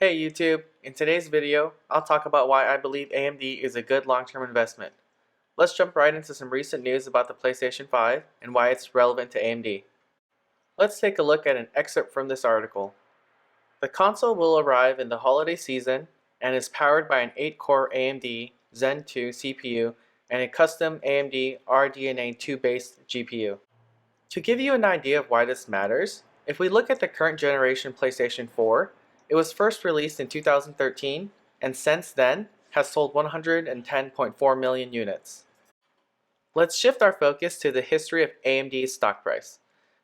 Hey YouTube, in today's video, I'll talk about why I believe AMD is a good long-term investment. Let's jump right into some recent news about the PlayStation 5 and why it's relevant to AMD. Let's take a look at an excerpt from this article. The console will arrive in the holiday season and is powered by an 8-core AMD Zen 2 CPU and a custom AMD RDNA 2 based GPU. To give you an idea of why this matters, if we look at the current generation PlayStation 4, it was first released in 2013 and since then has sold 110.4 million units. Let's shift our focus to the history of AMD's stock price.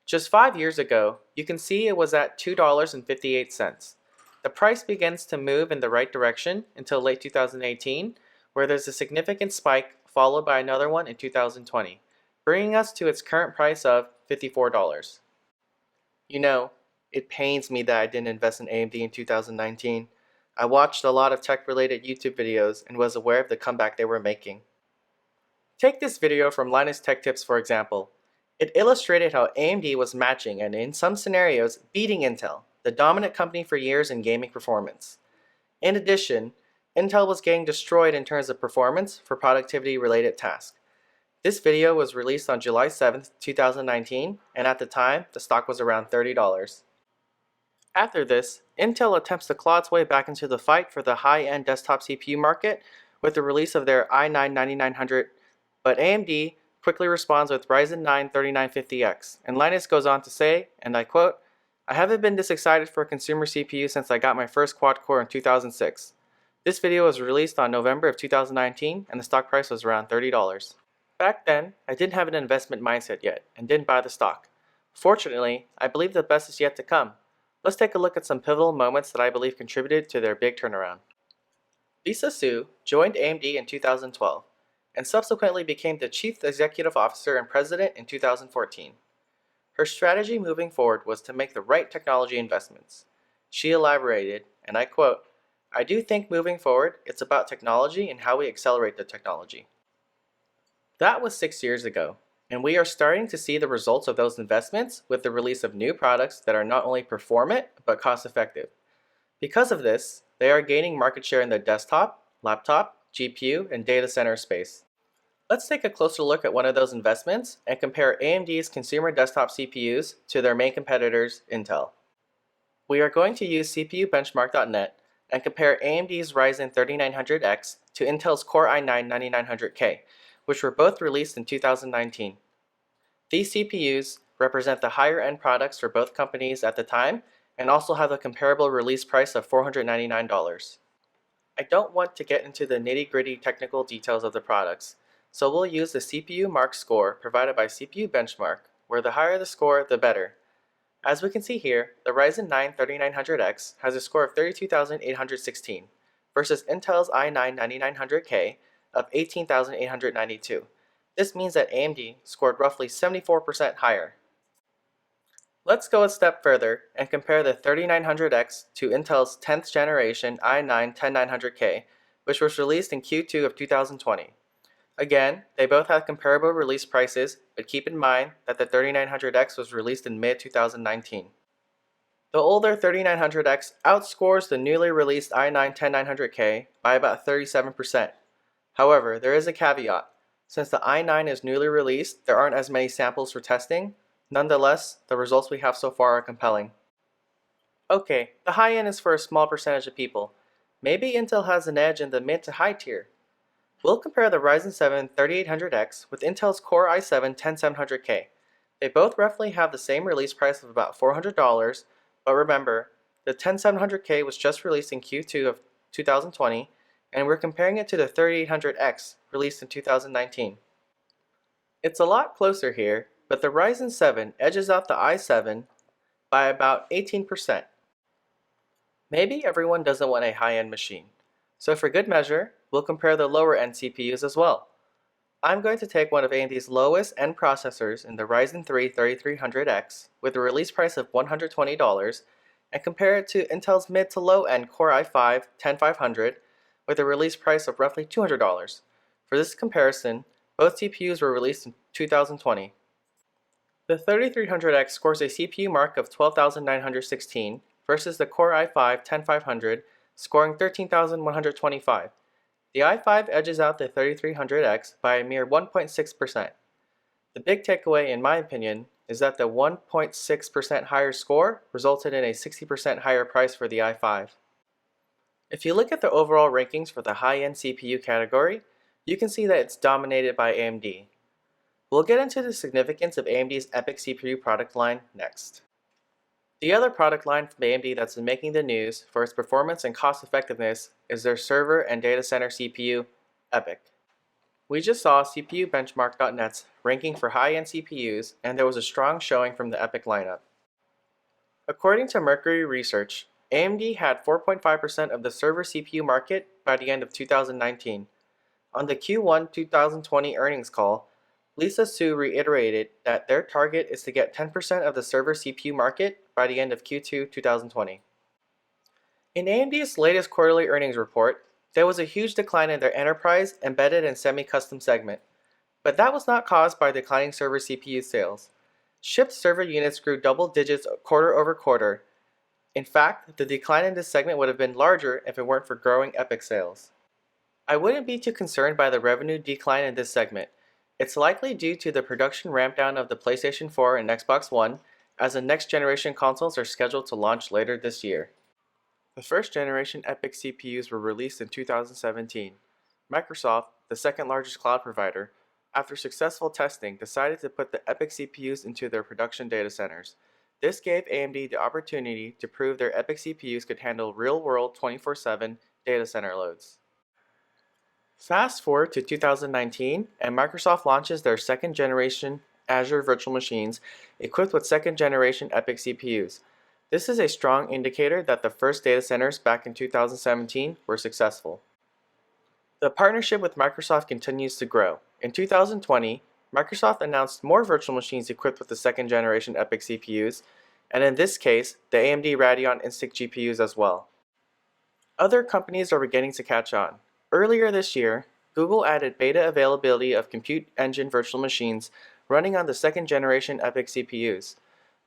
Just 5 years ago, you can see it was at $2.58. The price begins to move in the right direction until late 2018, where there's a significant spike followed by another one in 2020, bringing us to its current price of $54. You know, it pains me that I didn't invest in AMD in 2019. I watched a lot of tech-related YouTube videos and was aware of the comeback they were making. Take this video from Linus Tech Tips for example. It illustrated how AMD was matching and in some scenarios beating Intel, the dominant company for years in gaming performance. In addition, Intel was getting destroyed in terms of performance for productivity-related tasks. This video was released on July 7th, 2019, and at the time, the stock was around $30. After this, Intel attempts to claw its way back into the fight for the high-end desktop CPU market with the release of their i9-9900, but AMD quickly responds with Ryzen 9 3950X, and Linus goes on to say, and I quote, "I haven't been this excited for a consumer CPU since I got my first quad-core in 2006. This video was released on November of 2019, and the stock price was around $30. Back then, I didn't have an investment mindset yet and didn't buy the stock. Fortunately, I believe the best is yet to come. Let's take a look at some pivotal moments that I believe contributed to their big turnaround. Lisa Su joined AMD in 2012 and subsequently became the Chief Executive Officer and President in 2014. Her strategy moving forward was to make the right technology investments. She elaborated, and I quote, "I do think moving forward, it's about technology and how we accelerate the technology." That was 6 years ago, and we are starting to see the results of those investments with the release of new products that are not only performant, but cost-effective. Because of this, they are gaining market share in the desktop, laptop, GPU, and data center space. Let's take a closer look at one of those investments and compare AMD's consumer desktop CPUs to their main competitors, Intel. We are going to use CPUbenchmark.net and compare AMD's Ryzen 3900X to Intel's Core i9-9900K, which were both released in 2019. These CPUs represent the higher-end products for both companies at the time and also have a comparable release price of $499. I don't want to get into the nitty-gritty technical details of the products, so we'll use the CPU Mark score provided by CPU Benchmark, where the higher the score, the better. As we can see here, the Ryzen 9 3900X has a score of 32,816 versus Intel's i9-9900K of 18,892. This means that AMD scored roughly 74% higher. Let's go a step further and compare the 3900X to Intel's 10th generation i9-10900K, which was released in Q2 of 2020. Again, they both have comparable release prices, but keep in mind that the 3900X was released in mid-2019. The older 3900X outscores the newly released i9-10900K by about 37%. However, there is a caveat. Since the i9 is newly released, there aren't as many samples for testing. Nonetheless, the results we have so far are compelling. Okay, the high end is for a small percentage of people. Maybe Intel has an edge in the mid to high tier. We'll compare the Ryzen 7 3800X with Intel's Core i7 10700K. They both roughly have the same release price of about $400, but remember, the 10700K was just released in Q2 of 2020, and we're comparing it to the 3800X, released in 2019. It's a lot closer here, but the Ryzen 7 edges out the i7 by about 18%. Maybe everyone doesn't want a high-end machine, so for good measure, we'll compare the lower-end CPUs as well. I'm going to take one of AMD's lowest-end processors in the Ryzen 3 3300X with a release price of $120 and compare it to Intel's mid to low-end Core i5 10500 with a release price of roughly $200. For this comparison, both CPUs were released in 2020. The 3300X scores a CPU mark of 12,916 versus the Core i5-10500, scoring 13,125. The i5 edges out the 3300X by a mere 1.6%. The big takeaway, in my opinion, is that the 1.6% higher score resulted in a 60% higher price for the i5. If you look at the overall rankings for the high-end CPU category, you can see that it's dominated by AMD. We'll get into the significance of AMD's EPYC CPU product line next. The other product line from AMD that's been making the news for its performance and cost effectiveness is their server and data center CPU, EPYC. We just saw CPUbenchmark.net's ranking for high-end CPUs, and there was a strong showing from the EPYC lineup. According to Mercury Research, AMD had 4.5% of the server CPU market by the end of 2019. On the Q1 2020 earnings call, Lisa Su reiterated that their target is to get 10% of the server CPU market by the end of Q2 2020. In AMD's latest quarterly earnings report, there was a huge decline in their enterprise, embedded, and semi-custom segment, but that was not caused by declining server CPU sales. Shipped server units grew double digits quarter over quarter. In fact, the decline in this segment would have been larger if it weren't for growing EPYC sales. I wouldn't be too concerned by the revenue decline in this segment. It's likely due to the production ramp down of the PlayStation 4 and Xbox One, as the next generation consoles are scheduled to launch later this year. The first generation EPYC CPUs were released in 2017. Microsoft, the second largest cloud provider, after successful testing, decided to put the EPYC CPUs into their production data centers. This gave AMD the opportunity to prove their EPYC CPUs could handle real-world 24/7 data center loads. Fast forward to 2019, and Microsoft launches their second generation Azure virtual machines equipped with second generation EPYC CPUs. This is a strong indicator that the first data centers back in 2017 were successful. The partnership with Microsoft continues to grow. In 2020, Microsoft announced more virtual machines equipped with the second generation EPYC CPUs, and in this case, the AMD Radeon Instinct GPUs as well. Other companies are beginning to catch on. Earlier this year, Google added beta availability of compute engine virtual machines running on the second generation EPYC CPUs.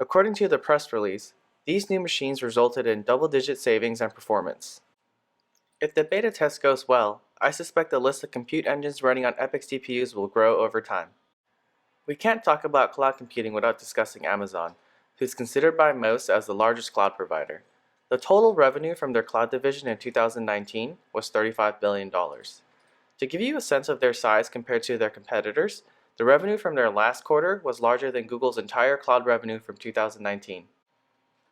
According to the press release, these new machines resulted in double-digit savings and performance. If the beta test goes well, I suspect the list of compute engines running on EPYC CPUs will grow over time. We can't talk about cloud computing without discussing Amazon, who's considered by most as the largest cloud provider. The total revenue from their cloud division in 2019 was $35 billion. To give you a sense of their size compared to their competitors, the revenue from their last quarter was larger than Google's entire cloud revenue from 2019.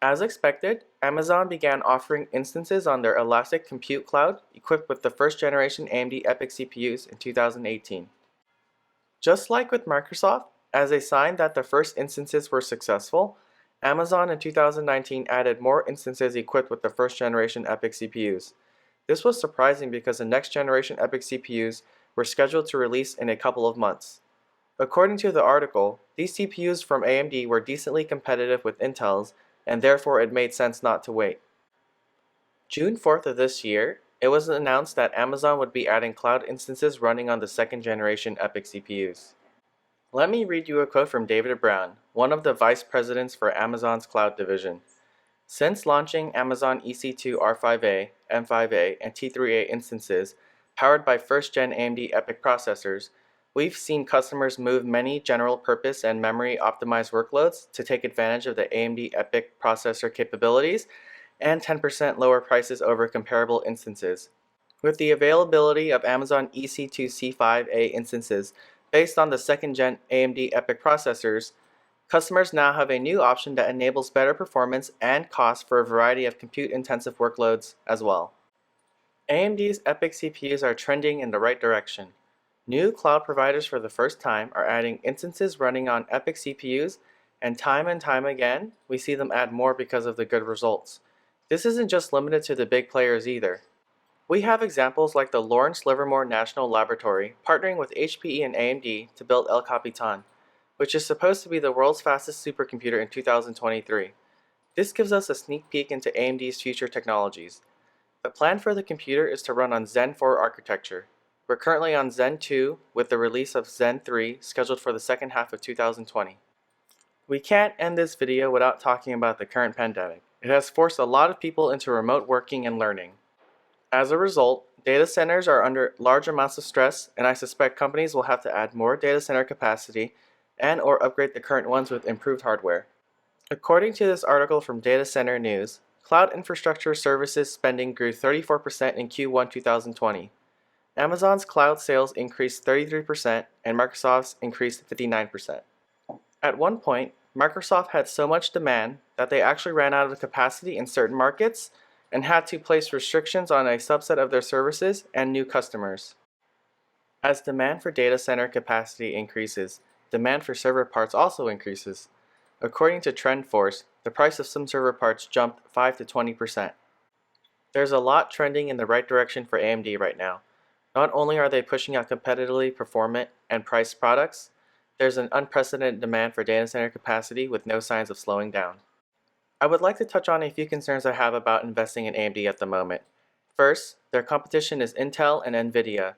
As expected, Amazon began offering instances on their Elastic Compute Cloud equipped with the first generation AMD EPYC CPUs in 2018. Just like with Microsoft, as a sign that the first instances were successful, Amazon in 2019 added more instances equipped with the first generation EPYC CPUs. This was surprising because the next generation EPYC CPUs were scheduled to release in a couple of months. According to the article, these CPUs from AMD were decently competitive with Intel's, and therefore it made sense not to wait. June 4th of this year, it was announced that Amazon would be adding cloud instances running on the second generation EPYC CPUs. Let me read you a quote from David Brown, one of the vice presidents for Amazon's cloud division. Since launching Amazon EC2 R5A, M5A, and T3A instances powered by first-gen AMD EPYC processors, we've seen customers move many general-purpose and memory-optimized workloads to take advantage of the AMD EPYC processor capabilities and 10% lower prices over comparable instances. With the availability of Amazon EC2 C5A instances based on the second-gen AMD EPYC processors, customers now have a new option that enables better performance and cost for a variety of compute-intensive workloads as well. AMD's EPYC CPUs are trending in the right direction. New cloud providers for the first time are adding instances running on EPYC CPUs, and time again, we see them add more because of the good results. This isn't just limited to the big players either. We have examples like the Lawrence Livermore National Laboratory partnering with HPE and AMD to build El Capitan, which is supposed to be the world's fastest supercomputer in 2023. This gives us a sneak peek into AMD's future technologies. The plan for the computer is to run on Zen 4 architecture. We're currently on Zen 2 with the release of Zen 3 scheduled for the second half of 2020. We can't end this video without talking about the current pandemic. It has forced a lot of people into remote working and learning. As a result, data centers are under large amounts of stress, and I suspect companies will have to add more data center capacity and/or upgrade the current ones with improved hardware. According to this article from Data Center News, cloud infrastructure services spending grew 34% in Q1 2020. Amazon's cloud sales increased 33% and Microsoft's increased 59%. At one point, Microsoft had so much demand that they actually ran out of capacity in certain markets and had to place restrictions on a subset of their services and new customers. As demand for data center capacity increases, demand for server parts also increases. According to TrendForce, the price of some server parts jumped 5 to 20%. There's a lot trending in the right direction for AMD right now. Not only are they pushing out competitively performant and priced products, there's an unprecedented demand for data center capacity with no signs of slowing down. I would like to touch on a few concerns I have about investing in AMD at the moment. First, their competition is Intel and NVIDIA.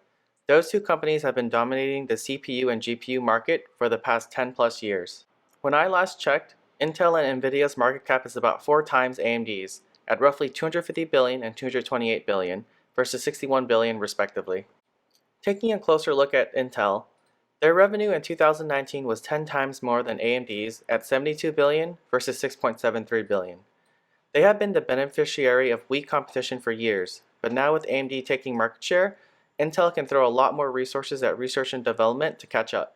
Those two companies have been dominating the CPU and GPU market for the past 10 plus years. When I last checked, Intel and NVIDIA's market cap is about 4 times AMD's, at roughly $250 billion and $228 billion versus $61 billion respectively. Taking a closer look at Intel, their revenue in 2019 was 10 times more than AMD's at $72 billion versus $6.73 billion. They have been the beneficiary of weak competition for years, but now with AMD taking market share, Intel can throw a lot more resources at research and development to catch up.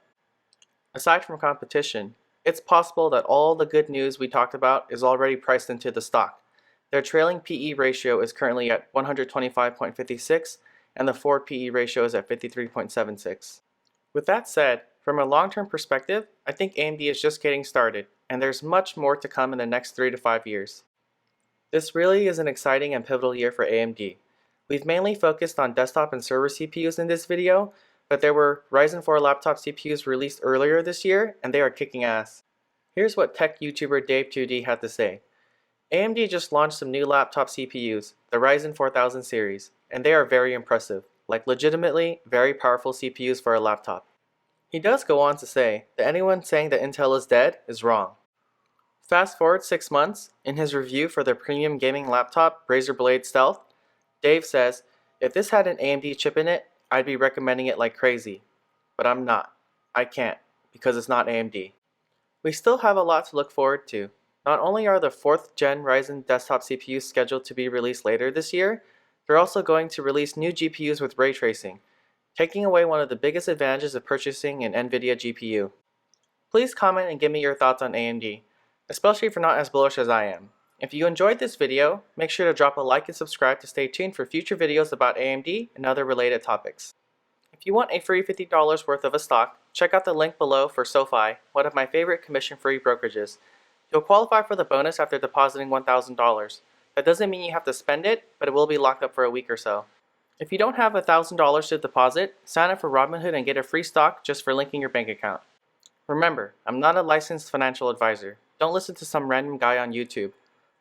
Aside from competition, it's possible that all the good news we talked about is already priced into the stock. Their trailing PE ratio is currently at 125.56 and the forward PE ratio is at 53.76. With that said, from a long-term perspective, I think AMD is just getting started, and there's much more to come in the next 3 to 5 years. This really is an exciting and pivotal year for AMD. We've mainly focused on desktop and server CPUs in this video, but there were Ryzen 4 laptop CPUs released earlier this year, and they are kicking ass. Here's what tech YouTuber Dave2D had to say. AMD just launched some new laptop CPUs, the Ryzen 4000 series, and they are very impressive, like legitimately very powerful CPUs for a laptop. He does go on to say that anyone saying that Intel is dead is wrong. Fast forward 6 months, in his review for their premium gaming laptop Razer Blade Stealth, Dave says, if this had an AMD chip in it, I'd be recommending it like crazy. But I'm not. I can't, because it's not AMD. We still have a lot to look forward to. Not only are the 4th gen Ryzen desktop CPUs scheduled to be released later this year, they're also going to release new GPUs with ray tracing, taking away one of the biggest advantages of purchasing an NVIDIA GPU. Please comment and give me your thoughts on AMD, especially if you're not as bullish as I am. If you enjoyed this video, make sure to drop a like and subscribe to stay tuned for future videos about AMD and other related topics. If you want a free $50 worth of a stock, check out the link below for SoFi, one of my favorite commission-free brokerages. You'll qualify for the bonus after depositing $1,000. That doesn't mean you have to spend it, but it will be locked up for a week or so. If you don't have $1,000 to deposit, sign up for Robinhood and get a free stock just for linking your bank account. Remember, I'm not a licensed financial advisor. Don't listen to some random guy on YouTube.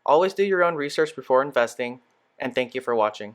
Always do your own research before investing, and thank you for watching.